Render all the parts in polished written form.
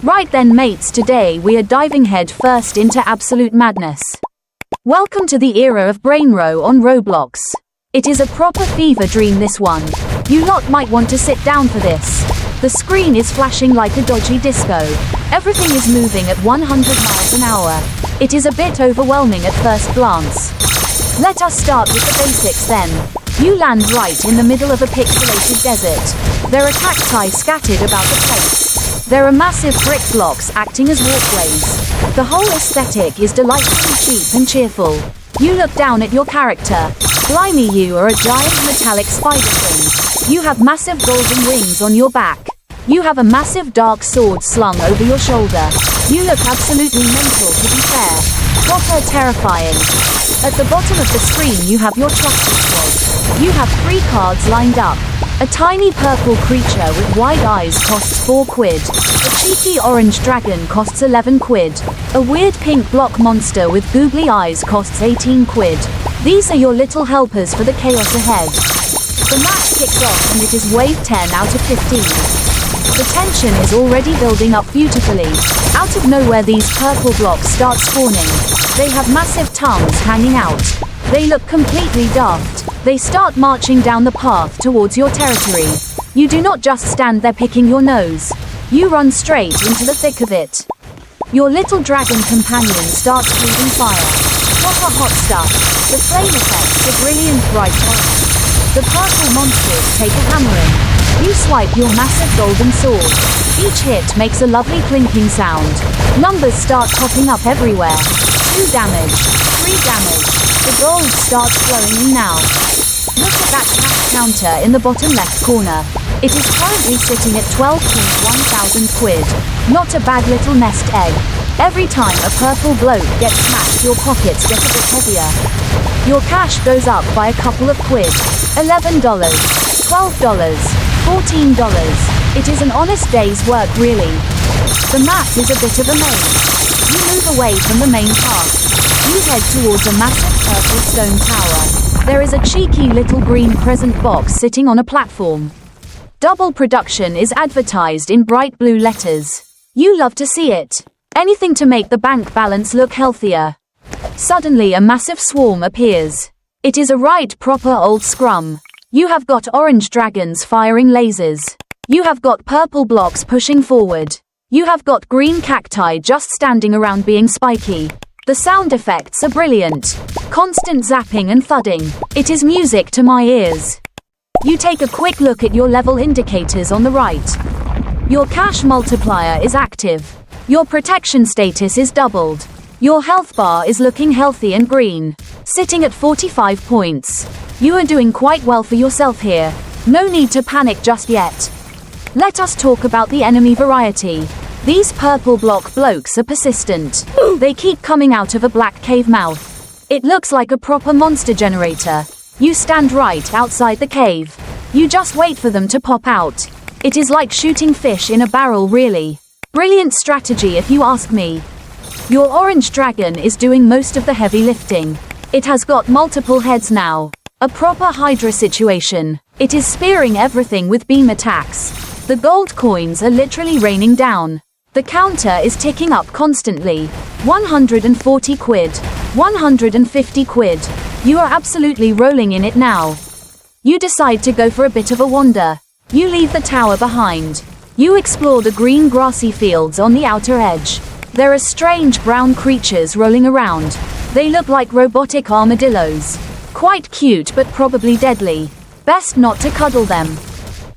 Right then mates, today we are diving head first into absolute madness. Welcome to the era of Brainrot on Roblox. It is a proper fever dream, this one. You lot might want to sit down for this. The screen is flashing like a dodgy disco. Everything is moving at 100 miles an hour. It is a bit overwhelming at first glance. Let us start with the basics then. You land right in the middle of a pixelated desert. There are cacti scattered about the place. There are massive brick blocks acting as walkways. The whole aesthetic is delightfully cheap and cheerful. You look down at your character. Blimey, you are a giant metallic spider thing. You have massive golden wings on your back. You have a massive dark sword slung over your shoulder. You look absolutely mental, to be fair. Proper terrifying. At the bottom of the screen you have your trusted squad. You have 3 cards lined up. A tiny purple creature with wide eyes costs 4 quid. A cheeky orange dragon costs 11 quid. A weird pink block monster with googly eyes costs 18 quid. These are your little helpers for the chaos ahead. The match kicks off and it is wave 10 out of 15. The tension is already building up beautifully. Out of nowhere these purple blocks start spawning. They have massive tongues hanging out. They look completely daft. They start marching down the path towards your territory. You do not just stand there picking your nose. You run straight into the thick of it. Your little dragon companion starts breathing fire. Proper hot stuff. The flame effects are brilliant bright orange. The purple monsters take a hammering. You swipe your massive golden sword. Each hit makes a lovely clinking sound. Numbers start popping up everywhere. 2 damage, 3 damage. The gold starts flowing in now. Look at that cash counter in the bottom left corner. It is currently sitting at 12,100 quid. Not a bad little nest egg. Every time a purple bloke gets smashed, your pockets get a bit heavier. Your cash goes up by a couple of quid. $11, $12, $14. It is an honest day's work, really. The map is a bit of a maze. You move away from the main path. You head towards a massive purple stone tower. There is a cheeky little green present box sitting on a platform. Double production is advertised in bright blue letters. You love to see it. Anything to make the bank balance look healthier. Suddenly a massive swarm appears. It is a right proper old scrum. You have got orange dragons firing lasers. You have got purple blocks pushing forward. You have got green cacti just standing around being spiky. The sound effects are brilliant. Constant zapping and thudding. It is music to my ears. You take a quick look at your level indicators on the right. Your cash multiplier is active. Your protection status is doubled. Your health bar is looking healthy and green, sitting at 45 points. You are doing quite well for yourself here. No need to panic just yet. Let us talk about the enemy variety. These purple block blokes are persistent. They keep coming out of a black cave mouth. It looks like a proper monster generator. You stand right outside the cave. You just wait for them to pop out. It is like shooting fish in a barrel, really. Brilliant strategy if you ask me. Your orange dragon is doing most of the heavy lifting. It has got multiple heads now. A proper Hydra situation. It is spearing everything with beam attacks. The gold coins are literally raining down. The counter is ticking up constantly. 140 quid. 150 quid. You are absolutely rolling in it now. You decide to go for a bit of a wander. You leave the tower behind. You explore the green grassy fields on the outer edge. There are strange brown creatures rolling around. They look like robotic armadillos. Quite cute but probably deadly. Best not to cuddle them.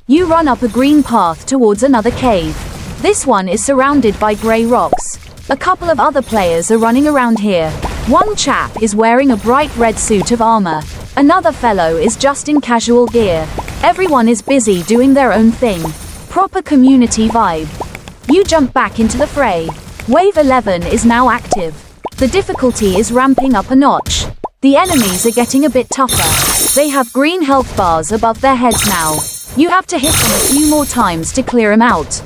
You run up a green path towards another cave. This one is surrounded by grey rocks. A couple of other players are running around here. One chap is wearing a bright red suit of armor. Another fellow is just in casual gear. Everyone is busy doing their own thing. Proper community vibe. You jump back into the fray. Wave 11 is now active. The difficulty is ramping up a notch. The enemies are getting a bit tougher. They have green health bars above their heads now. You have to hit them a few more times to clear them out.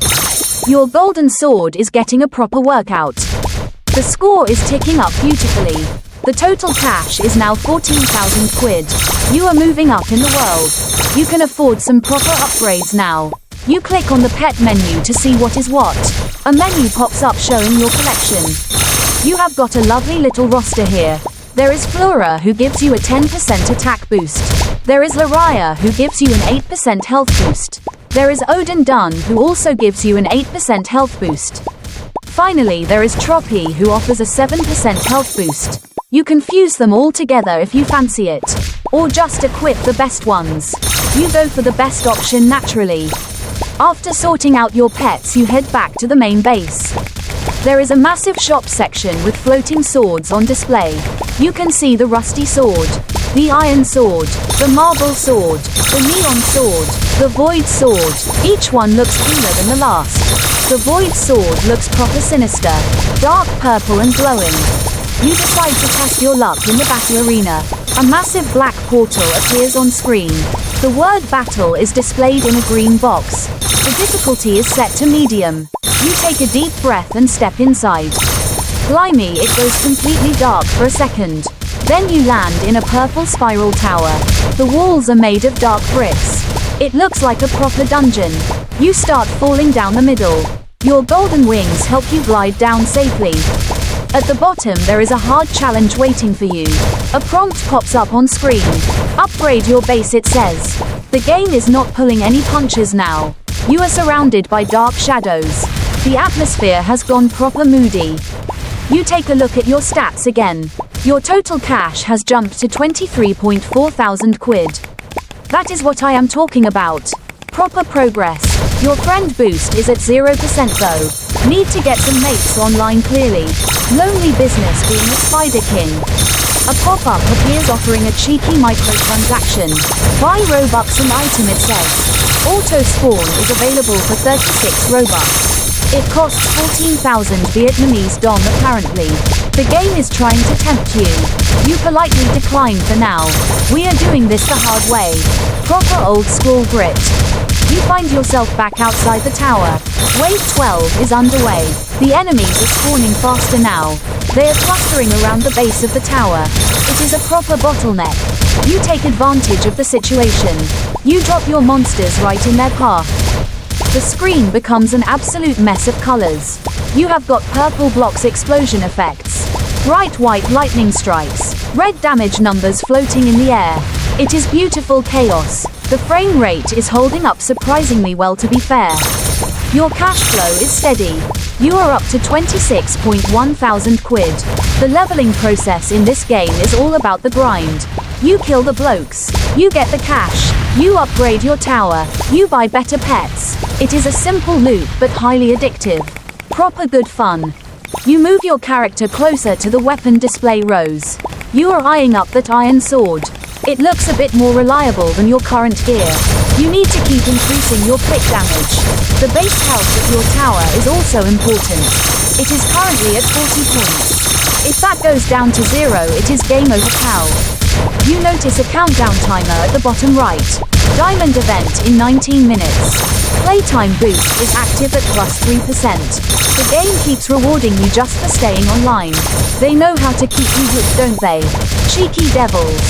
Your golden sword is getting a proper workout. The score is ticking up beautifully. The total cash is now 14,000 quid. You are moving up in the world. You can afford some proper upgrades now. You click on the pet menu to see what is what. A menu pops up showing your collection. You have got a lovely little roster here. There is Flora, who gives you a 10% attack boost. There is Lariah, who gives you an 8% health boost. There is Odin Dunn, who also gives you an 8% health boost. Finally, there is Troppy, who offers a 7% health boost. You can fuse them all together if you fancy it. Or just equip the best ones. You go for the best option naturally. After sorting out your pets, you head back to the main base. There is a massive shop section with floating swords on display. You can see the rusty sword, the iron sword, the marble sword, the neon sword, the void sword. Each one looks cooler than the last. The void sword looks proper sinister, dark purple and glowing. You decide to test your luck in the battle arena. A massive black portal appears on screen. The word battle is displayed in a green box. The difficulty is set to medium. You take a deep breath and step inside. Blimey, it goes completely dark for a second. Then you land in a purple spiral tower. The walls are made of dark bricks. It looks like a proper dungeon. You start falling down the middle. Your golden wings help you glide down safely. At the bottom there is a hard challenge waiting for you. A prompt pops up on screen. Upgrade your base, it says. The game is not pulling any punches now. You are surrounded by dark shadows. The atmosphere has gone proper moody. You take a look at your stats again. Your total cash has jumped to 23.4 thousand quid. That is what I am talking about. Proper progress. Your friend boost is at 0% though. Need to get some mates online clearly. Lonely business being a spider king. A pop-up appears offering a cheeky microtransaction. Buy Robux and item, it says. Auto spawn is available for 36 Robux. It costs 14,000 Vietnamese dong apparently. The game is trying to tempt you. You politely decline for now. We are doing this the hard way. Proper old school grit. You find yourself back outside the tower. Wave 12 is underway. The enemies are spawning faster now. They are clustering around the base of the tower. It is a proper bottleneck. You take advantage of the situation. You drop your monsters right in their path. The screen becomes an absolute mess of colors. You have got purple blocks explosion effects, bright white lightning strikes, red damage numbers floating in the air. It is beautiful chaos. The frame rate is holding up surprisingly well, to be fair. Your cash flow is steady. You are up to 26.1 thousand quid. The leveling process in this game is all about the grind. You kill the blokes. You get the cash. You upgrade your tower. You buy better pets. It is a simple loop but highly addictive. Proper good fun. You move your character closer to the weapon display rows. You are eyeing up that iron sword. It looks a bit more reliable than your current gear. You need to keep increasing your click damage. The base health of your tower is also important. It is currently at 40 points. If that goes down to 0, it is game over, pal. You notice a countdown timer at the bottom right. Diamond event in 19 minutes. Playtime boost is active at +3%. The game keeps rewarding you just for staying online. They know how to keep you hooked, don't they? Cheeky devils.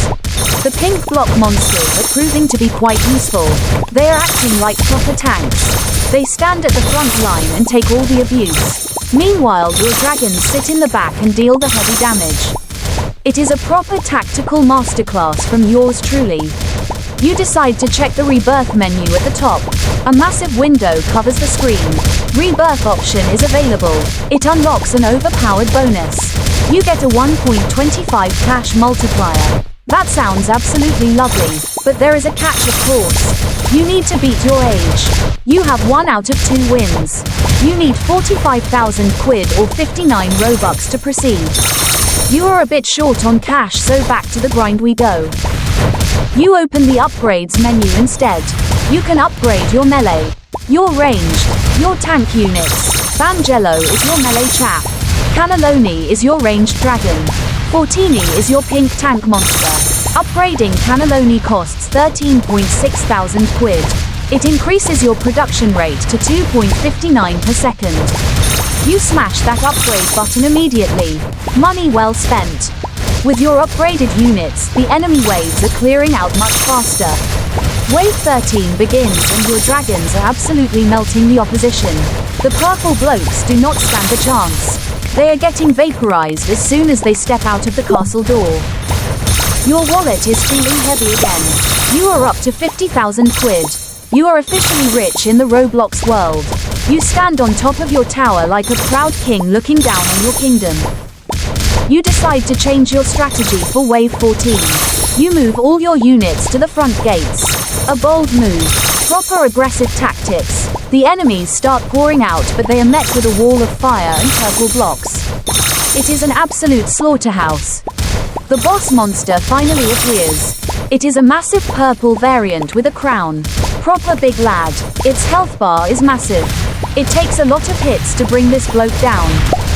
The pink block monsters are proving to be quite useful. They are acting like proper tanks. They stand at the front line and take all the abuse. Meanwhile, your dragons sit in the back and deal the heavy damage. It is a proper tactical masterclass from yours truly. You decide to check the rebirth menu at the top. A massive window covers the screen. Rebirth option is available. It unlocks an overpowered bonus. You get a 1.25 cash multiplier. That sounds absolutely lovely, but there is a catch, of course. You need to beat your age. You have 1 out of 2 wins. You need 45,000 quid or 59 Robux to proceed. You are a bit short on cash, so back to the grind we go. You open the upgrades menu instead. You can upgrade your melee, your ranged, your tank units. Bangello is your melee chap. Cannelloni is your ranged dragon. Fortini is your pink tank monster. Upgrading Cannelloni costs 13.6 thousand quid. It increases your production rate to 2.59 per second. You smash that upgrade button immediately. Money well spent. With your upgraded units, the enemy waves are clearing out much faster. Wave 13 begins and your dragons are absolutely melting the opposition. The purple blokes do not stand a chance. They are getting vaporized as soon as they step out of the castle door. Your wallet is feeling heavy again. You are up to 50,000 quid. You are officially rich in the Roblox world. You stand on top of your tower like a proud king looking down on your kingdom. You decide to change your strategy for Wave 14. You move all your units to the front gates. A bold move. Proper aggressive tactics. The enemies start pouring out, but they are met with a wall of fire and purple blocks. It is an absolute slaughterhouse. The boss monster finally appears. It is a massive purple variant with a crown. Proper big lad. Its health bar is massive. It takes a lot of hits to bring this bloke down.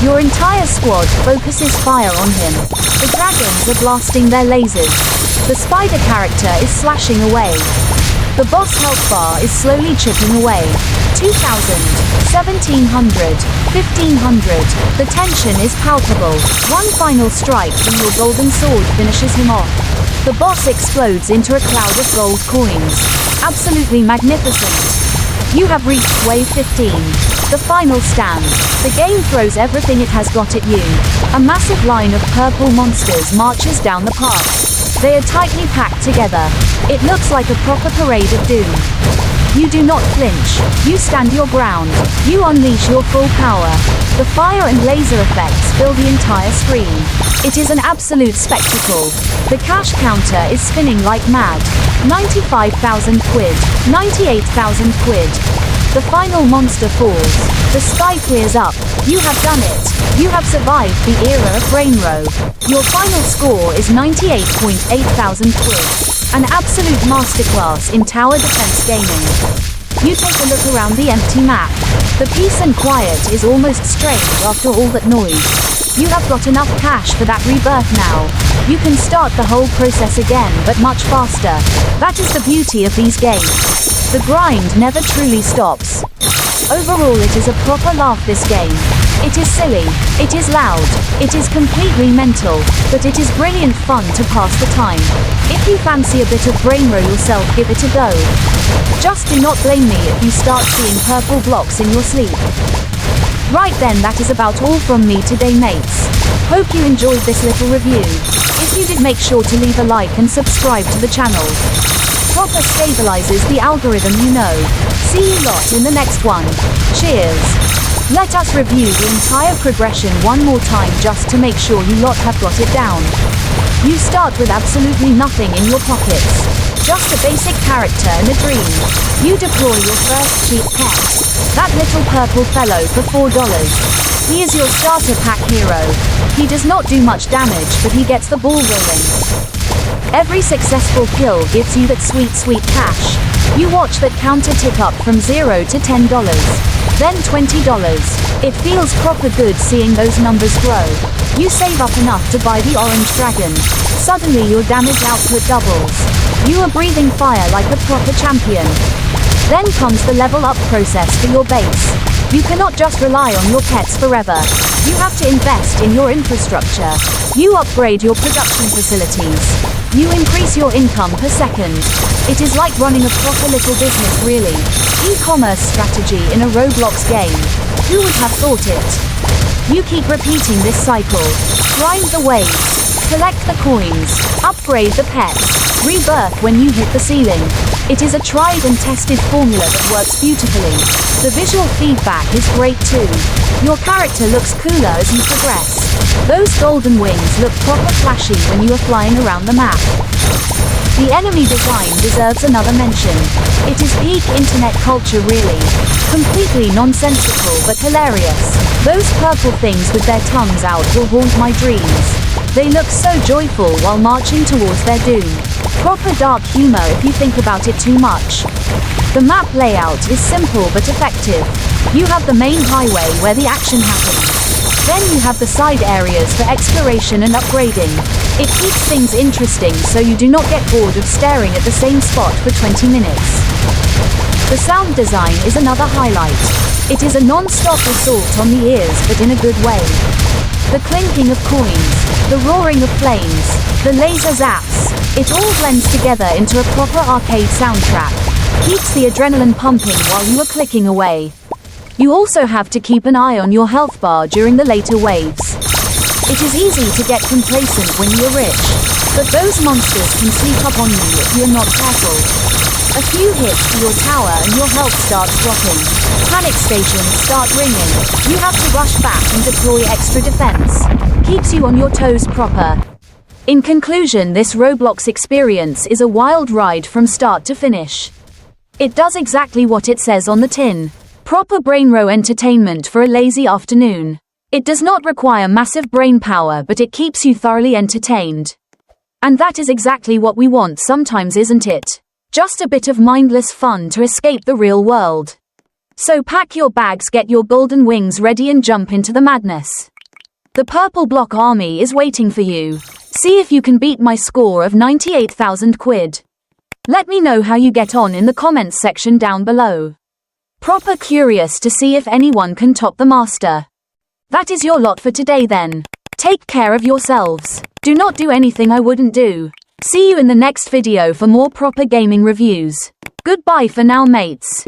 Your entire squad focuses fire on him. The dragons are blasting their lasers. The spider character is slashing away. The boss health bar is slowly chipping away. 2,000, 1,700, 1,500. The tension is palpable. One final strike from your golden sword finishes him off. The boss explodes into a cloud of gold coins. Absolutely magnificent. You have reached Wave 15. The final stand. The game throws everything it has got at you. A massive line of purple monsters marches down the path. They are tightly packed together. It looks like a proper parade of doom. You do not flinch. You stand your ground. You unleash your full power. The fire and laser effects fill the entire screen. It is an absolute spectacle. The cash counter is spinning like mad. 95,000 quid. 98,000 quid. The final monster falls. The sky clears up. You have done it. You have survived the era of Brainrot. Your final score is 98.8 thousand quid. An absolute masterclass in tower defense gaming. You take a look around the empty map. The peace and quiet is almost strange after all that noise. You have got enough cash for that rebirth now. You can start the whole process again, but much faster. That is the beauty of these games. The grind never truly stops. Overall, it is a proper laugh, this game. It is silly, it is loud, it is completely mental, but it is brilliant fun to pass the time. If you fancy a bit of Brainrot yourself, give it a go. Just do not blame me if you start seeing purple blocks in your sleep. Right then, that is about all from me today, mates. Hope you enjoyed this little review. If you did, make sure to leave a like and subscribe to the channel. Proper stabilizes the algorithm, you know. See you lot in the next one. Cheers. Let us review the entire progression one more time just to make sure you lot have got it down. You start with absolutely nothing in your pockets. Just a basic character and a dream. You deploy your first cheap pet. That little purple fellow for $4. He is your starter pack hero. He does not do much damage, but he gets the ball rolling. Every successful kill gives you that sweet, sweet cash. You watch that counter tick up from $0 to $10, then $20. It feels proper good seeing those numbers grow. You save up enough to buy the orange dragon. Suddenly your damage output doubles. You are breathing fire like a proper champion. Then comes the level up process for your base. You cannot just rely on your pets forever. You have to invest in your infrastructure. You upgrade your production facilities. You increase your income per second. It is like running a proper little business, really. E-commerce strategy in a Roblox game. Who would have thought it? You keep repeating this cycle. Grind the waves. Collect the coins. Upgrade the pets. Rebirth when you hit the ceiling. It is a tried and tested formula that works beautifully. The visual feedback is great too. Your character looks cooler as you progress. Those golden wings look proper flashy when you are flying around the map. The enemy design deserves another mention. It is peak internet culture, really. Completely nonsensical but hilarious. Those purple things with their tongues out will haunt my dreams. They look so joyful while marching towards their doom. Proper dark humor if you think about it too much. The map layout is simple but effective. You have the main highway where the action happens. Then you have the side areas for exploration and upgrading. It keeps things interesting so you do not get bored of staring at the same spot for 20 minutes. The sound design is another highlight. It is a non-stop assault on the ears, but in a good way. The clinking of coins, the roaring of flames, the laser zaps. It all blends together into a proper arcade soundtrack. Keeps the adrenaline pumping while you are clicking away. You also have to keep an eye on your health bar during the later waves. It is easy to get complacent when you are rich, but those monsters can sneak up on you if you are not careful. A few hits to your tower and your health starts dropping. Panic stations start ringing. You have to rush back and deploy extra defense. Keeps you on your toes proper. In conclusion, this Roblox experience is a wild ride from start to finish. It does exactly what it says on the tin. Proper brainrot entertainment for a lazy afternoon. It does not require massive brain power, but it keeps you thoroughly entertained. And that is exactly what we want sometimes, isn't it? Just a bit of mindless fun to escape the real world. So pack your bags, get your golden wings ready and jump into the madness. The purple block army is waiting for you. See if you can beat my score of 98,000 quid. Let me know how you get on in the comments section down below. Proper curious to see if anyone can top the master. That is your lot for today then. Take care of yourselves. Do not do anything I wouldn't do. See you in the next video for more proper gaming reviews. Goodbye for now, mates.